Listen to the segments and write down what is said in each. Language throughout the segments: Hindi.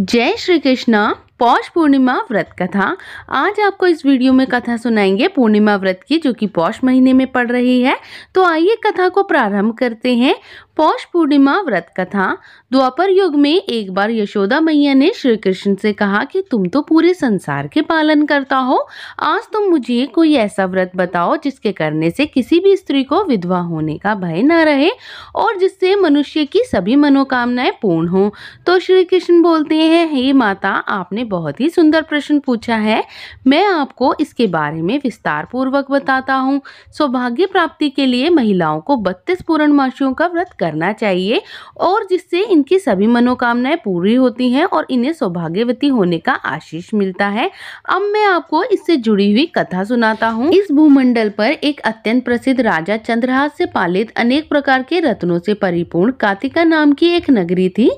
जय श्री कृष्णा। पौष पूर्णिमा व्रत कथा। आज आपको इस वीडियो में कथा सुनाएंगे पूर्णिमा व्रत की, जो कि पौष महीने में पड़ रही है। तो आइए कथा को प्रारंभ करते हैं। पौष पूर्णिमा व्रत कथा। द्वापर युग में एक बार यशोदा मैया ने श्री कृष्ण से कहा कि तुम तो पूरे संसार के पालन करता हो, आज तुम मुझे कोई ऐसा व्रत बताओ जिसके करने से किसी भी स्त्री को विधवा होने का भय न रहे और जिससे मनुष्य की सभी मनोकामनाएं पूर्ण हो। तो श्री कृष्ण बोलते हैं, हे माता, आपने बहुत ही सुंदर प्रश्न पूछा है। मैं आपको इसके बारे में विस्तार पूर्वक बताता हूँ। सौभाग्य प्राप्ति के लिए महिलाओं को 32 पूर्णमासियों का व्रत करना चाहिए और जिससे इनकी सभी मनोकामनाएं पूरी होती हैं और इन्हें सौभाग्यवती होने का आशीष मिलता है। अब मैं आपको इससे जुड़ी हुई कथा सुनाता हूँ। इस भूमंडल पर एक अत्यंत प्रसिद्ध राजा चंद्रहास से पालित अनेक प्रकार के रत्नों से परिपूर्ण कातिका नाम की एक नगरी थी।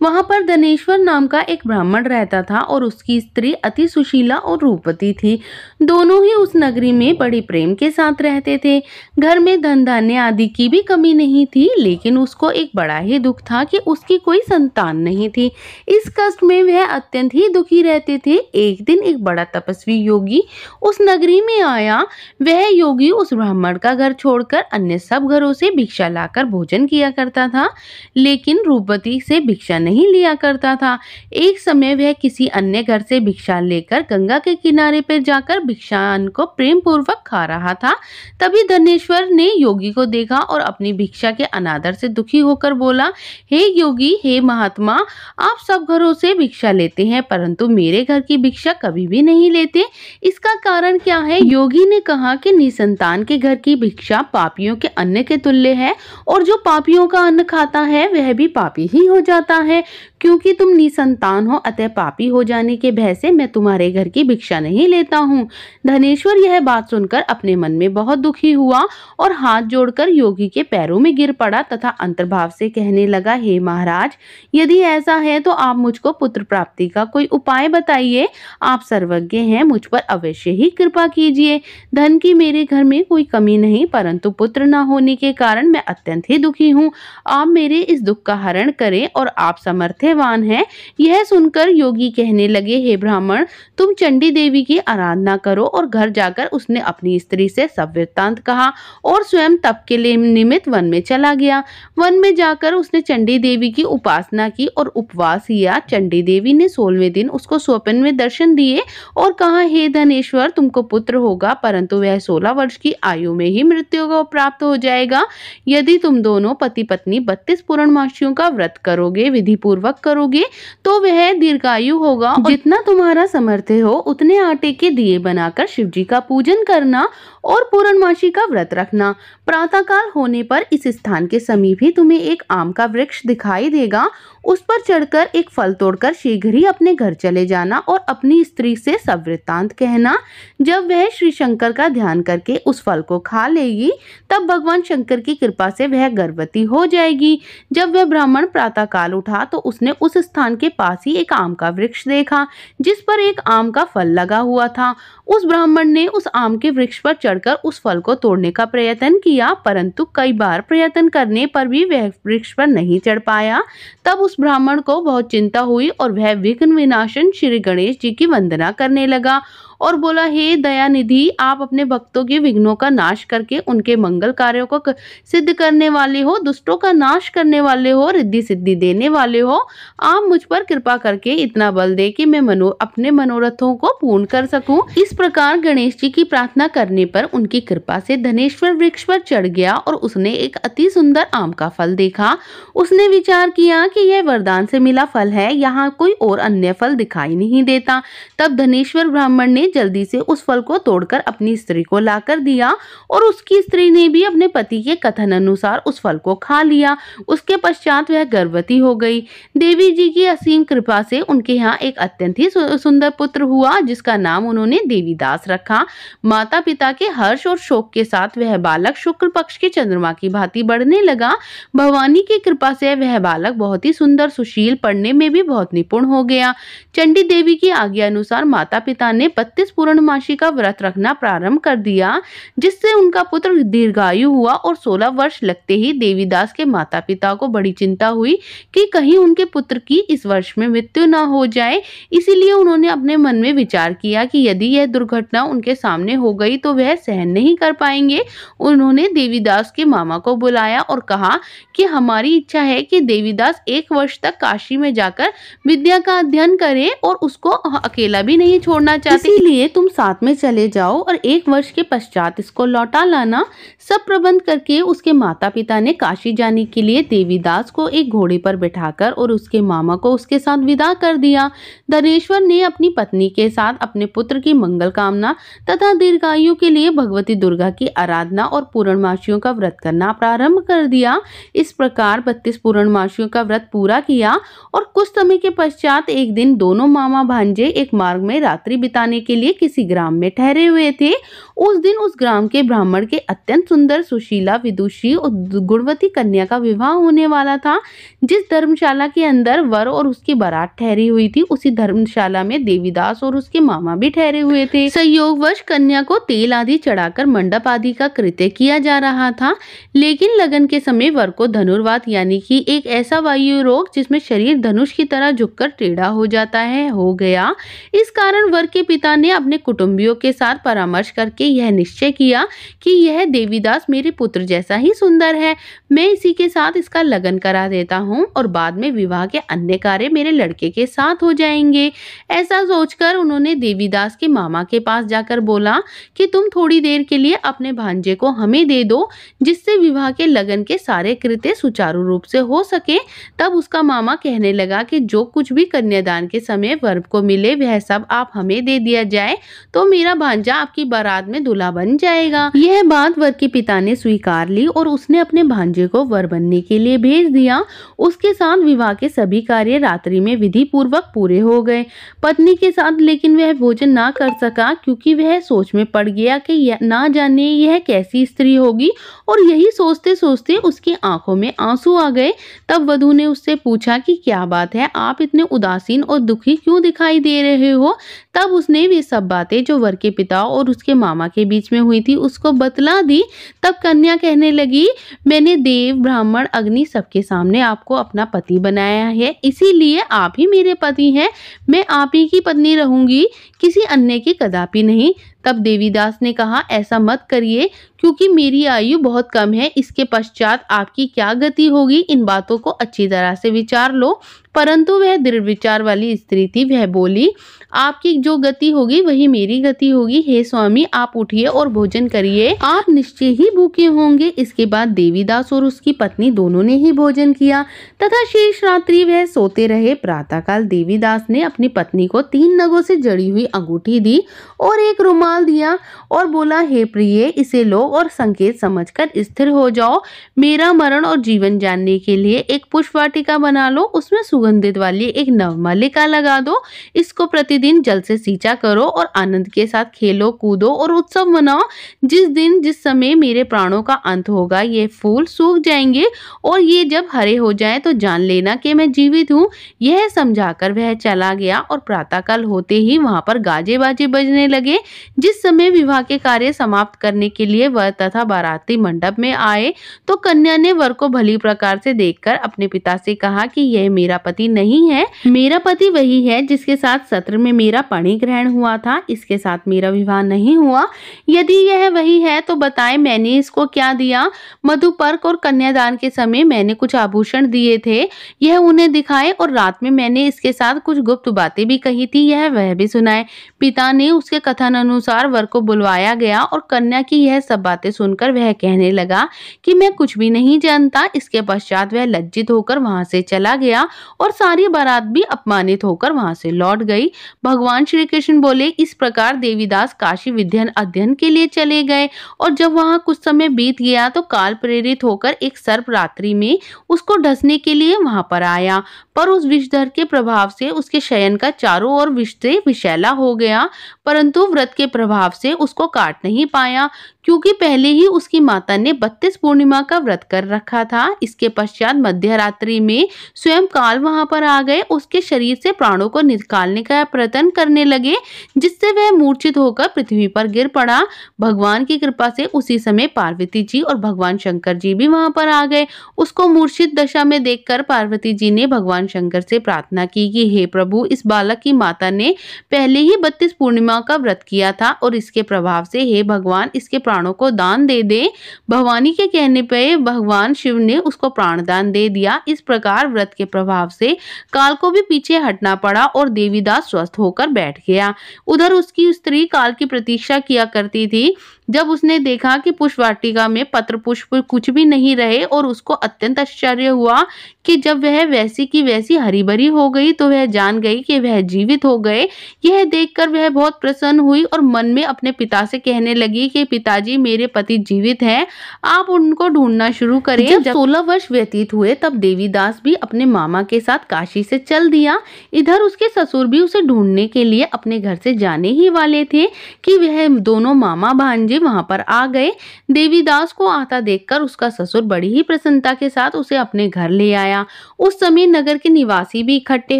वहां पर धनेश्वर नाम का एक ब्राह्मण रहता था और उसकी स्त्री अति सुशीला और रूपवती थी। दोनों ही उस नगरी में बड़े प्रेम के साथ रहते थे। घर में धन धान्य आदि की भी कमी नहीं थी, लेकिन उसको एक बड़ा ही दुख था कि उसकी कोई संतान नहीं थी। इस कष्ट में वह अत्यंत ही दुखी रहते थे। एक दिन एक बड़ा तपस्वी योगी उस नगरी में आया। वह योगी उस ब्राह्मण का घर छोड़कर अन्य सब घरों से भिक्षा लाकर भोजन किया करता था, लेकिन रूपवती से भिक्षा नहीं लिया करता था। एक समय वह किसी अन्य घर से भिक्षा लेकर गंगा के किनारे पर जाकर भिक्षान्न को प्रेम पूर्वक खा रहा था। तभी धनेश्वर ने योगी को देखा और अपनी भिक्षा के अनादर से दुखी होकर बोला, हे योगी, हे महात्मा, आप सब घरों से भिक्षा लेते हैं परंतु मेरे घर की भिक्षा कभी भी नहीं लेते, इसका कारण क्या है? योगी ने कहा कि निसंतान के घर की भिक्षा पापियों के अन्न के तुल्य है और जो पापियों का अन्न खाता है वह भी पापी ही हो जाता है। क्योंकि तुम निसंतान हो, अतः पापी हो जाने के भय से मैं तुम्हारे घर की भिक्षा नहीं लेता हूँ। धनेश्वर यह बात सुनकर अपने मन में बहुत दुखी हुआ और हाथ जोड़कर योगी के पैरों में गिर पड़ा तथा अंतर्भाव से कहने लगा, हे महाराज, यदि ऐसा है तो आप मुझको पुत्र प्राप्ति का कोई उपाय बताइए। आप सर्वज्ञ हैं, मुझ पर अवश्य ही कृपा कीजिए। धन की मेरे घर में कोई कमी नहीं, परंतु पुत्र न होने के कारण मैं अत्यंत ही दुखी हूँ। आप मेरे इस दुख का हरण करें और आप समर्थवान हैं। यह सुनकर योगी कहने लगे, हे ब्राह्मण, तुम चंडी देवी की आराधना करो। और घर जाकर उसने अपनी स्त्री से सब वृत्तांत कहा और स्वयं तप के लिए निमित्त वन में चला गया। वन में जाकर उसने चंडी देवी की उपासना की और उपवास किया। चंडी देवी ने 16वें दिन उसको स्वप्न में दर्शन दिए और कहा, हे धनेश्वर, तुमको पुत्र होगा परंतु वह 16 वर्ष की आयु में ही मृत्यु को प्राप्त हो जाएगा। यदि तुम दोनों पति पत्नी 32 पूर्णमासियों का व्रत करोगे, विधि पूर्वक करोगे, तो वह दीर्घायु होगा। जितना तुम्हारा सामर्थ्य हो उतने आटे के दिए बनाकर शिव जी का पूजन करना और पूर्णमासी का व्रत रखना। प्रातःकाल होने पर इस स्थान के समीप ही तुम्हें एक आम का वृक्ष दिखाई देगा। उस पर चढ़कर एक फल तोड़कर शीघ्र ही अपने घर चले जाना और अपनी स्त्री से सब वृत्तांत कहना। जब वह श्री शंकर का ध्यान करके उस फल को खा लेगी, तब भगवान शंकर की कृपा से वह गर्भवती हो जाएगी। जब वह ब्राह्मण प्रातःकाल उठा तो उसने उस स्थान के पास ही एक आम का वृक्ष देखा जिस पर एक आम का फल लगा हुआ था। उस ब्राह्मण ने उस आम के वृक्ष पर चढ़कर उस फल को तोड़ने का प्रयत्न किया, परंतु कई बार प्रयत्न करने पर भी वह वृक्ष पर नहीं चढ़ पाया। तब उस ब्राह्मण को बहुत चिंता हुई और वह विघ्न विनाशन श्री गणेश जी की वंदना करने लगा और बोला, हे दयानिधि, आप अपने भक्तों के विघ्नों का नाश करके उनके मंगल कार्यों को सिद्ध करने वाले हो, दुष्टों का नाश करने वाले हो, रिद्धि सिद्धि देने वाले हो। आप मुझ पर कृपा करके इतना बल दे कि मैं अपने मनोरथों को पूर्ण कर सकूं। इस प्रकार गणेश जी की प्रार्थना करने पर उनकी कृपा से धनेश्वर वृक्ष पर चढ़ गया और उसने एक अति सुंदर आम का फल देखा। उसने विचार किया कि यह वरदान से मिला फल है, यहाँ कोई और अन्य फल दिखाई नहीं देता। तब धनेश्वर ब्राह्मण ने जल्दी से उस फल को तोड़कर अपनी स्त्री को लाकर दिया और उसकी स्त्री ने भी अपने पति के कथन अनुसार उस फल को खा लिया। उसके पश्चात वह गर्भवती हो गई। देवी जी की असीम कृपा से उनके यहाँ एक अत्यंत ही सुंदर पुत्र हुआ जिसका नाम उन्होंने देवीदास रखा। माता पिता के हर्ष और शोक के साथ वह बालक शुक्ल पक्ष के चंद्रमा की भांति बढ़ने लगा। भवानी की कृपा से वह बालक बहुत ही सुंदर, सुशील, पढ़ने में भी बहुत निपुण हो गया। चंडी देवी की आज्ञा अनुसार माता पिता ने 32 पूर्णमासी का व्रत रखना प्रारंभ कर दिया, जिससे उनका पुत्र दीर्घायु हुआ। और 16 वर्ष लगते ही देवीदास के माता पिता को बड़ी चिंता हुई कि कहीं उनके पुत्र की इस वर्ष में मृत्यु न हो जाए। इसीलिए उन्होंने अपने मन में विचार किया कि यदि यह दुर्घटना उनके सामने हो गई तो वह सहन नहीं कर पाएंगे। उन्होंने देवीदास के मामा को बुलाया और कहा कि हमारी इच्छा है कि देवीदास 1 वर्ष तक काशी में जाकर विद्या का अध्ययन करे और उसको अकेला भी नहीं छोड़ना चाहते, इसीलिए तुम साथ में चले जाओ और 1 वर्ष के पश्चात इसको लौटा लाना। सब प्रबंध करके उसके माता पिता ने काशी जाने के लिए देवीदास को एक घोड़े पर बिठाकर और उसके मामा को उसके साथ विदा कर दिया। धनेश्वर ने अपनी पत्नी के साथ अपने पुत्र की मंगल कामना तथा दीर्घायु के लिए भगवती दुर्गा की आराधना और पूर्णमासियों का व्रत करना प्रारंभ कर दिया। इस प्रकार 32 पूर्णमासियों का व्रत पूरा किया और कुछ समय के पश्चात एक दिन दोनों मामा भांजे एक मार्ग में रात्रि बिताने के लिए किसी ग्राम में ठहरे हुए थे। उस दिन उस ग्राम के ब्राह्मण के अत्यंत सुंदर, सुशीला, विदुषी और गुणवती कन्या का विवाह होने वाला था। जिस धर्मशाला के अंदर वर और उसकी बारात ठहरी हुई थी, उसी धर्मशाला में देवीदास और उसके मामा भी ठहरे हुए थे। संयोगवश कन्या को तेल आदि चढ़ाकर मंडप आदि का कृत्य किया जा रहा था, लेकिन लगन के समय वर को धनुर्वात यानी कि एक ऐसा वायु रोग जिसमें शरीर धनुष की तरह झुककर टेढ़ा हो जाता है, हो गया। इस कारण वर के पिता ने अपने कुटुंबियों के साथ परामर्श करके यह निश्चय किया कि यह देवीदास मेरे पुत्र जैसा ही सुंदर है, मैं इसी के साथ इसका लगन करा देता हूँ और बाद में विवाह के अन्य कार्य मेरे लड़के के साथ हो जाएंगे। ऐसा सोचकर उन्होंने देवीदास के मामा के पास जाकर बोला कि तुम थोड़ी देर के लिए अपने भांजे को हमें दे दो, जिससे विवाह के लगन के सारे कृत्य सुचारू रूप से हो सके। तब उसका मामा कहने लगा कि जो कुछ भी कन्यादान के समय वर को मिले वह सब आप हमें दे दिया जाए तो मेरा भांजा आपकी बारात में दूल्हा बन जाएगा। यह बात वर के पिता ने स्वीकार ली और उसने अपने भांजे को वर बनने के लिए भेज दिया। उसके साथ विवाह के सभी कार्य रात्रि में विधि पूर्वक पूरे हो गए। पत्नी के साथ लेकिन वह भोजन ना कर सका, क्योंकि वह सोच में पड़ गया कि ना जाने यह कैसी स्त्री होगी, और यही सोचते सोचते उसकी आंखों में आंसू आ गए। तब वधू ने उससे पूछा कि क्या बात है, आप इतने उदासीन और दुखी क्यों दिखाई दे रहे हो। तब उसने वे सब बातें जो वर के पिता और उसके मामा के बीच में हुई थी उसको बतला दी। तब कन्या कहने लगी, मैंने देव, ब्राह्मण, अग्नि सबके सामने आपको अपना पति बनाया है, इसीलिए आप ही मेरे पति हैं। मैं आप ही की पत्नी रहूंगी, किसी अन्य की कदापि नहीं। तब देवीदास ने कहा, ऐसा मत करिए, क्योंकि मेरी आयु बहुत कम है, इसके पश्चात आपकी क्या गति होगी, इन बातों को अच्छी तरह से विचार लो। परंतु वह दृढ़ विचार वाली स्त्री थी। वह बोली, आपकी जो गति होगी वही मेरी गति होगी। हे स्वामी, आप उठिए और भोजन करिए, आप निश्चय ही भूखे होंगे। इसके बाद देवीदास और उसकी पत्नी दोनों ने ही भोजन किया तथा शेष रात्रि वह सोते रहे। प्रातःकाल देवीदास ने अपनी पत्नी को 3 नगों से जड़ी हुई अंगूठी दी और एक रुमाल दिया और बोला, हे प्रिय, इसे लो और संकेत समझकर स्थिर हो जाओ। मेरा मरण और जीवन जानने के लिए एक पुष्प वाटिका बना लो, उसमें सुगंधित वाली एक नवमालिका लगा दो। इसको प्रतिदिन जल से सींचा करो और आनंद के साथ खेलो, कूदो और उत्सव मनाओ। जिस दिन जिस समय मेरे प्राणों का अंत होगा ये फूल सूख जाएंगे और ये जब हरे हो जाएं तो जान लेना कि मैं जीवित हूँ। यह समझाकर वह चला गया और प्रातःकाल होते ही वहां पर गाजे बाजे बजने लगे। जिस समय विवाह के कार्य समाप्त करने के लिए वर तथा बाराती मंडप में आए तो कन्या ने वर को भली प्रकार से देखकर अपने पिता से कहा कि यह मेरा पति नहीं है, मेरा पति वही है जिसके साथ सत्र में मेरा पाणी ग्रहण हुआ था, इसके साथ मेरा विवाह नहीं हुआ। यदि यह वही है तो बताए मैंने इसको क्या दिया। मधुपर्क और कन्यादान के समय मैंने कुछ आभूषण दिए थे, यह उन्हें दिखाए, और रात में मैंने इसके साथ कुछ गुप्त बातें भी कही थी, यह वह भी सुनाए। पिता ने उसके कथन अनुसार वर को बुलवाया गया और कन्या की यह सब बातें सुनकर वह कहने लगा कि मैं कुछ भी नहीं जानता। इसके पश्चात वह लज्जित होकर वहां से चला गया और सारी बारात भी अपमानित होकर वहां से लौट गई। भगवान श्री कृष्ण बोले, इस प्रकार देवीदास काशी विद्या अध्ययन के लिए चले गए और जब वहां कुछ समय बीत गया तो काल प्रेरित होकर एक सर्प रात्रि में उसको ढसने के लिए वहां पर आया, पर उस विषधर के प्रभाव से उसके शयन का चारों ओर विष से विषैला हो गया, परंतु व्रत के प्रभाव से उसको काट नहीं पाया, क्योंकि पहले ही उसकी माता ने 32 पूर्णिमा का व्रत कर रखा था। इसके पश्चात मध्य रात्रि में स्वयं काल वहां पर आ गए, उसके शरीर से प्राणों को निकालने का प्रयत्न करने लगे, जिससे वह मूर्छित होकर पृथ्वी पर गिर पड़ा। भगवान की कृपा से उसी समय पार्वती जी और भगवान शंकर जी भी वहां पर आ गए। उसको मूर्छित दशा में देखकर पार्वती जी ने भगवान शंकर से प्रार्थना की कि हे प्रभु, इस बालक की माता ने पहले ही 32 पूर्णिमा का व्रत किया था और इसके प्रभाव से हे भगवान इसके प्राणों को दान दे दे। भवानी के कहने पर भगवान शिव ने उसको प्राणदान दे दिया। इस प्रकार व्रत के प्रभाव से काल को भी पीछे हटना पड़ा और देवीदास स्वस्थ होकर बैठ गया। उधर उसकी स्त्री काल की प्रतीक्षा किया करती थी। जब उसने देखा कि पुष्प वाटिका में पत्र पुष्प कुछ भी नहीं रहे और उसको अत्यंत आश्चर्य हुआ कि जब वह वैसी की वैसी हरी भरी हो गई तो वह जान गई कि वह जीवित हो गए। यह देखकर वह बहुत प्रसन्न हुई और मन में अपने पिता से कहने लगी कि पिताजी, मेरे पति जीवित हैं, आप उनको ढूंढना शुरू करें। जब 16 वर्ष व्यतीत हुए तब देवीदास भी अपने मामा के साथ काशी से चल दिया। इधर उसके ससुर भी उसे ढूंढने के लिए अपने घर से जाने ही वाले थे कि वह दोनों मामा भांजे वहां पर आ गए। देवीदास को आता देखकर उसका ससुर बड़ी ही प्रसन्नता के साथ उसे अपने घर ले आया। उस समय नगर के निवासी भी इकट्ठे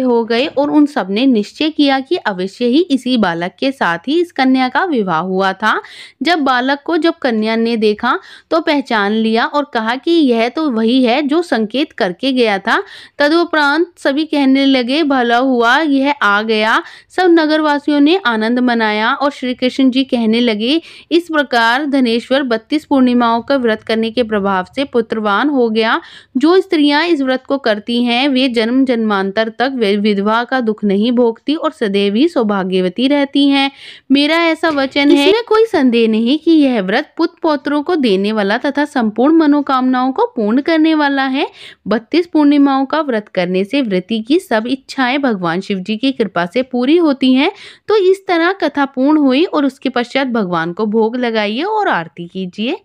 हो गए और उन सब ने निश्चय किया कि अवश्य ही इसी बालक के साथ ही इस कन्या का विवाह हुआ था। जब बालक को जब कन्या ने देखा तो पहचान लिया और कहा कि यह तो वही है जो संकेत करके गया था। तदुपरांत सभी कहने लगे, भला हुआ यह आ गया। सब नगरवासियों ने आनंद मनाया और श्री कृष्ण जी कहने लगे, इस प्रकार धनेश्वर 32 पूर्णिमाओं का व्रत करने के प्रभाव से पुत्रवान हो गया। जो स्त्रियां इस व्रत को करती हैं वे जन्म जन्मांतर तक विधवा का दुख नहीं भोगती और सदैव ही सौभाग्यवती रहती हैं। मेरा ऐसा वचन है, इसमें कोई संदेह नहीं कि यह व्रत पुत्र पौत्रों को देने वाला तथा संपूर्ण मनोकामनाओं को पूर्ण करने वाला है। 32 पूर्णिमाओं का व्रत करने से व्रती की सब इच्छाएं भगवान शिव जी की कृपा से पूरी होती हैं। तो इस तरह कथा पूर्ण हुई और उसके पश्चात भगवान को भोग लगाइए और आरती कीजिए।